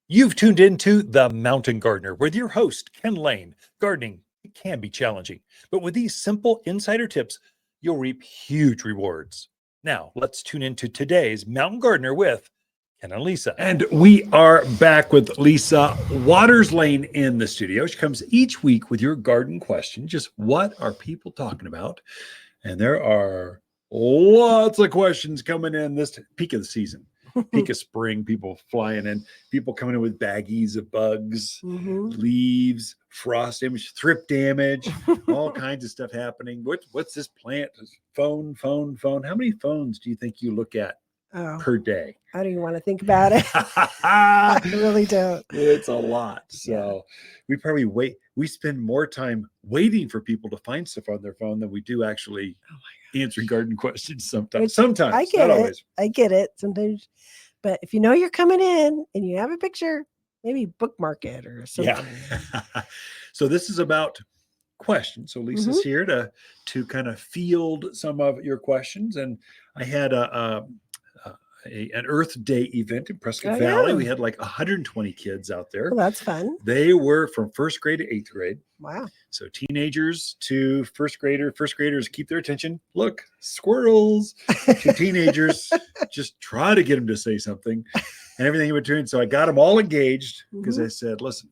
You've tuned into The Mountain Gardener with your host, Ken Lane. Gardening can be challenging, but with these simple insider tips, you'll reap huge rewards. Now, let's tune into today's Mountain Gardener with Ken and Lisa. And we are back with Lisa Watters Lain in the studio. She comes each week with your garden question. Just what are people talking about? And there are lots of questions coming in this peak of the season. Peak of spring, people flying in, people coming in with baggies of bugs, leaves, frost damage, thrip damage, all kinds of stuff happening. What's this plant? Phone. How many phones do you think you look at per day? I don't even want to think about it. I really don't. It's a lot. So we probably we spend more time waiting for people to find stuff on their phone than we do actually answering garden questions sometimes. I get it. Always. I get it sometimes. But if you know you're coming in and you have a picture, maybe bookmark it or something. Yeah. So this is about questions. So Lisa's here to kind of field some of your questions. And I had an Earth Day event in Prescott Valley. Yeah. We had like 120 kids out there. Well, that's fun. They were from first grade to eighth grade. Wow. So teenagers to first graders keep their attention. Look, squirrels. To teenagers, just try to get them to say something and everything in between. So I got them all engaged because I said, listen,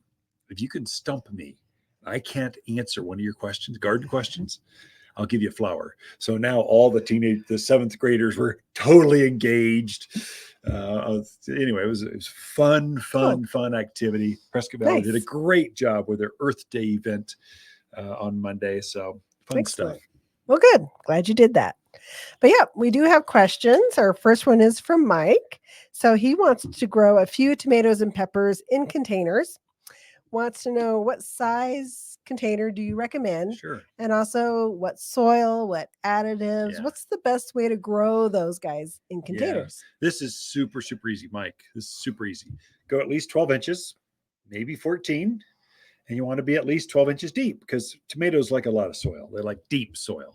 if you can stump me, I can't answer one of your questions, garden questions, I'll give you a flower. So now all the seventh graders were totally engaged. Anyway, it was fun activity. Prescott Valley did a great job with their Earth Day event on Monday. So fun stuff. Well, good. Glad you did that. But yeah, we do have questions. Our first one is from Mike. So he wants to grow a few tomatoes and peppers in containers. Wants to know what size container do you recommend? Sure. And also what soil, what additives, what's the best way to grow those guys in containers? Yeah. This is super easy, Mike. This is super easy. Go at least 12 inches, maybe 14. And you want to be at least 12 inches deep because tomatoes like a lot of soil. They like deep soil.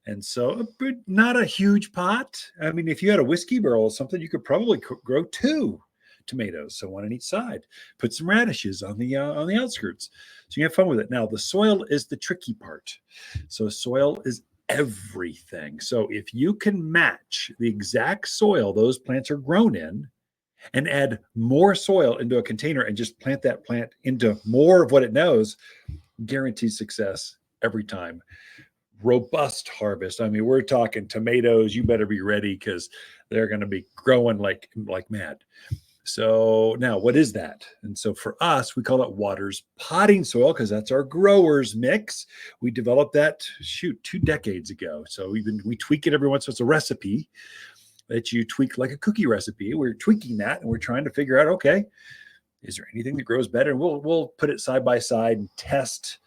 And so not a huge pot. I mean, if you had a whiskey barrel or something, you could probably grow 2 tomatoes, so one on each side. Put some radishes on the outskirts, so you have fun with it. Now, the soil is the tricky part. So soil is everything. So if you can match the exact soil those plants are grown in and add more soil into a container and just plant that plant into more of what it knows, guaranteed success every time. Robust harvest. I mean, we're talking tomatoes. You better be ready because they're going to be growing like mad. So now what is that? And so for us, we call it Watters potting soil because that's our growers mix. We developed that 2 decades ago. So we tweak it every once in a while. It's a recipe that you tweak like a cookie recipe. We're tweaking that and we're trying to figure out, okay, is there anything that grows better? And we'll put it side by side and test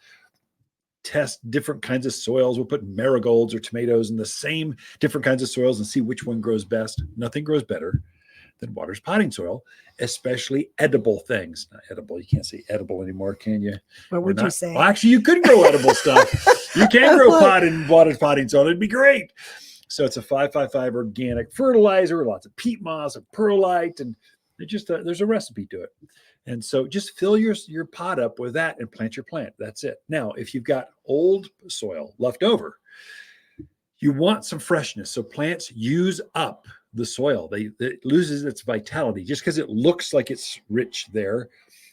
different kinds of soils. We'll put marigolds or tomatoes in the same different kinds of soils and see which one grows best. Nothing grows better than Watters potting soil, especially edible things. Not edible. You can't say edible anymore, can you? What would you say? Well, actually, you could grow edible stuff. You can grow pot in Watters potting soil. It'd be great. So it's a 5-5-5 organic fertilizer, lots of peat moss and perlite, and there's a recipe to it. And so just fill your pot up with that and plant your plant. That's it. Now, if you've got old soil left over, you want some freshness. So plants use up the soil. It loses its vitality just because it looks like it's rich there.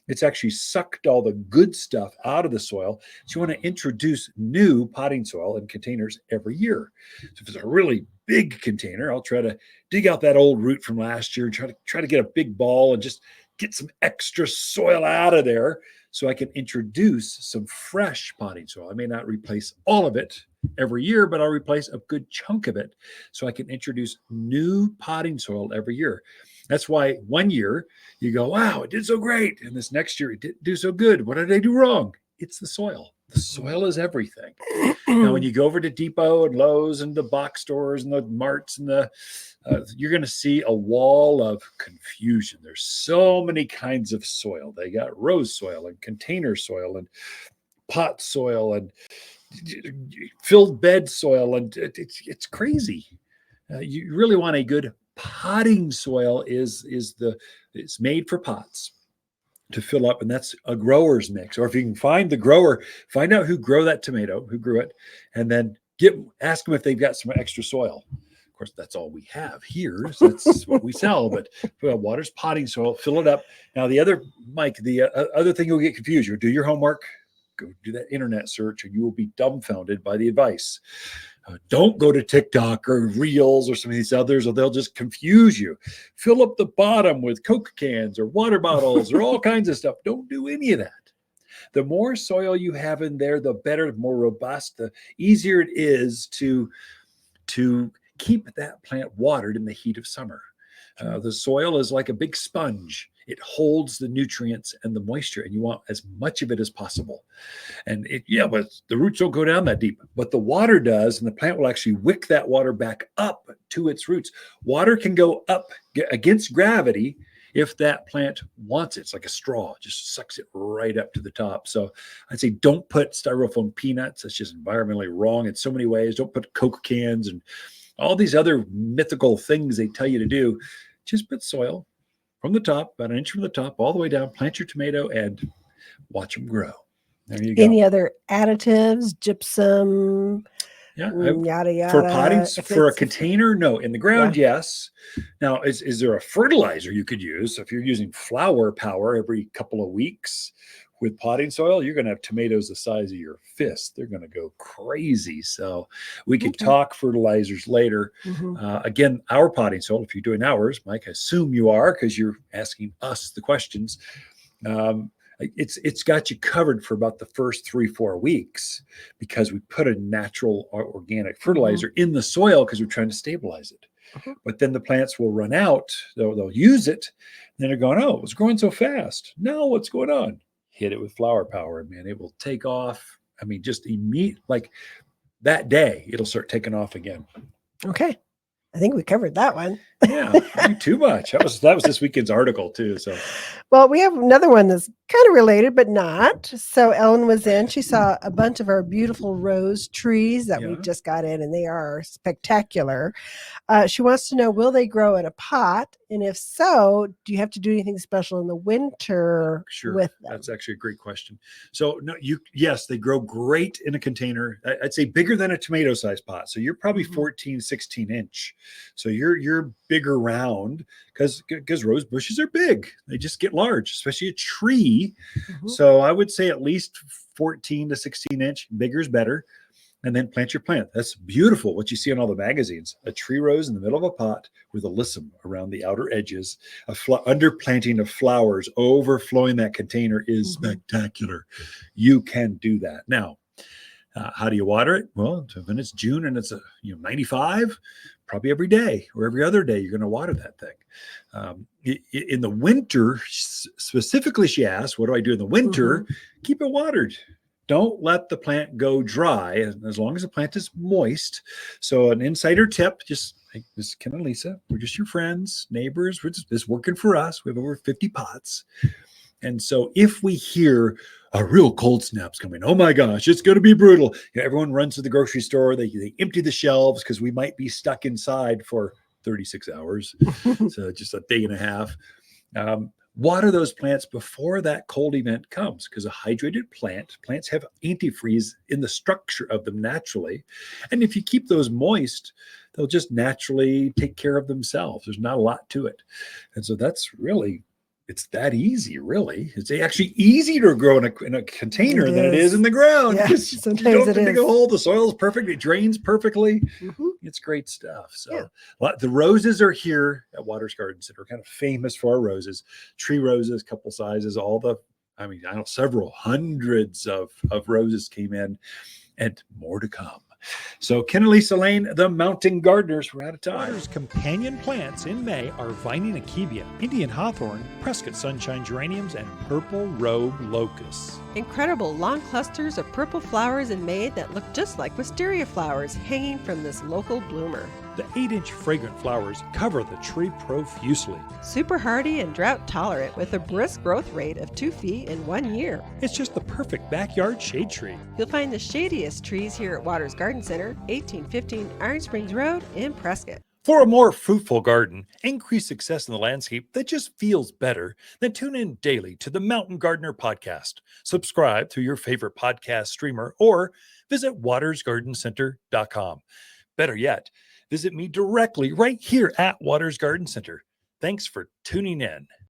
It's actually sucked all the good stuff out of the soil. So you want to introduce new potting soil in containers every year. So if it's a really big container, I'll try to dig out that old root from last year, try to get a big ball and just get some extra soil out of there so I can introduce some fresh potting soil. I may not replace all of it every year, but I'll replace a good chunk of it so I can introduce new potting soil every year. That's why one year you go, wow, it did so great. And this next year it didn't do so good. What did I do wrong? It's the soil. The soil is everything. Now, when you go over to Depot and Lowe's and the box stores and the marts and you're going to see a wall of confusion. There's so many kinds of soil. They got rose soil and container soil and pot soil and filled bed soil. And it's crazy. You really want a good potting soil it's made for pots. to fill up, and that's a grower's mix. Or if you can find the grower, find out who grew that tomato, who grew it, and then ask them if they've got some extra soil. Of course, that's all we have here. So that's what we sell. But Watters potting soil, fill it up. Now, the other, Mike, the other thing you'll get confused. You'll do your homework, go do that internet search, and you will be dumbfounded by the advice. Don't go to TikTok or Reels or some of these others, or they'll just confuse you. Fill up the bottom with Coke cans or water bottles or all kinds of stuff. Don't do any of that. The more soil you have in there, the better, the more robust, the easier it is to keep that plant watered in the heat of summer. The soil is like a big sponge. It holds the nutrients and the moisture, and you want as much of it as possible. And but the roots don't go down that deep, but the water does, and the plant will actually wick that water back up to its roots. Water can go up against gravity if that plant wants it. It's like a straw, just sucks it right up to the top. So I'd say don't put styrofoam peanuts. That's just environmentally wrong in so many ways. Don't put Coke cans and all these other mythical things they tell you to do. Just put soil from the top, about an inch from the top, all the way down, plant your tomato and watch them grow. There you go. Any other additives, gypsum, yada, yada? For potting, for a container, no. In the ground, yes. Now, is there a fertilizer you could use? If you're using flower power every couple of weeks with potting soil, you're going to have tomatoes the size of your fist. They're going to go crazy. So we could talk fertilizers later. Again, our potting soil, if you're doing ours, Mike, I assume you are because you're asking us the questions. It's got you covered for about the first 3-4 weeks because we put a natural organic fertilizer in the soil because we're trying to stabilize it. But then the plants will run out. They'll use it. Then they're going, oh, it was growing so fast. No, what's going on? Hit it with flower power, and man, it will take off. I mean, just immediate, like that day, it'll start taking off again. Okay. I think we covered that one. Yeah, too much. That was this weekend's article too. So, well, we have another one that's kind of related, but not. So Ellen was in. She saw a bunch of our beautiful rose trees that we just got in, and they are spectacular. She wants to know, will they grow in a pot? And if so, do you have to do anything special in the winter with them? That's actually a great question. So no, yes, they grow great in a container. I'd say bigger than a tomato-sized pot. So you're probably 14, 16 inch. So you're bigger round because rose bushes are big. They just get large, especially a tree. So I would say at least 14 to 16 inch. Bigger is better. And then plant your plant. That's beautiful. What you see on all the magazines, a tree rose in the middle of a pot with alyssum around the outer edges, underplanting of flowers overflowing that container is spectacular. You can do that. Now, how do you water it? Well, when it's June and it's 95, probably every day or every other day, you're going to water that thing. In the winter, specifically, she asked, what do I do in the winter? Keep it watered. Don't let the plant go dry as long as the plant is moist. So an insider tip, just like this is Ken and Lisa, we're just your friends, neighbors. We're just working for us. We have over 50 pots. And so if we hear a real cold snap's coming, oh my gosh, it's going to be brutal. Everyone runs to the grocery store. They empty the shelves because we might be stuck inside for 36 hours. So just a day and a half. Water those plants before that cold event comes because a hydrated plants have antifreeze in the structure of them naturally. And if you keep those moist, they'll just naturally take care of themselves. There's not a lot to it. And so that's really, it's that easy, really. It's actually easier to grow in a container than it is in the ground. Yeah, sometimes you don't have to dig a hole. The soil is perfect. It drains perfectly. It's great stuff. So the roses are here at Watters Garden Center. We're kind of famous for our roses, tree roses, couple sizes, several hundreds of roses came in and more to come. So Ken and Lisa Lain, the Mountain Gardeners, we're out of time. Watters' companion plants in May are Vining Akebia, Indian Hawthorn, Prescott Sunshine Geraniums, and Purple Robe Locusts. Incredible long clusters of purple flowers in May that look just like wisteria flowers hanging from this local bloomer. The 8-inch fragrant flowers cover the tree profusely. Super hardy and drought tolerant with a brisk growth rate of 2 feet in 1 year. It's just the perfect backyard shade tree. You'll find the shadiest trees here at Watters Garden Center, 1815 Iron Springs Road in Prescott. For a more fruitful garden, increased success in the landscape that just feels better, then tune in daily to the Mountain Gardener podcast. Subscribe through your favorite podcast streamer or visit watersgardencenter.com. Better yet, visit me directly right here at Waters Garden Center. Thanks for tuning in.